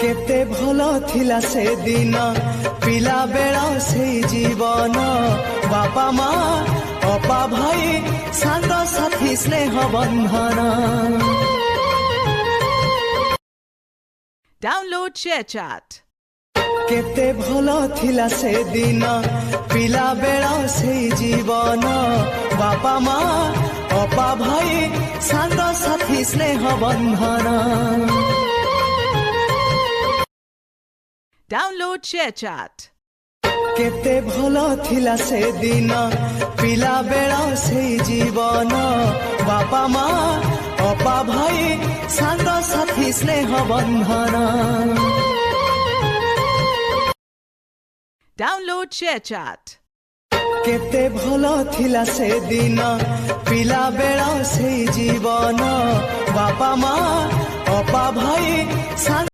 केते भलो थिला से दिन पिला बेला से जीवन बापा माँ अपा भाई सांग साथी स्नेह बंधन। Download ShareChat. केते भलो थिला से दिन पिला बेला से जीवन बापा माँ अपा भाई सांग साथी स्नेह बंधन। Download ShareChat. केते भलो थिला से दिन पिला बेला से जीवन बापा माँ अपा भाई सांग साथी स्नेह बंधन। Download ShareChat. केते भलो थिला से दिन पिला बेला से जीवन बापा माँ अपा भाई सांग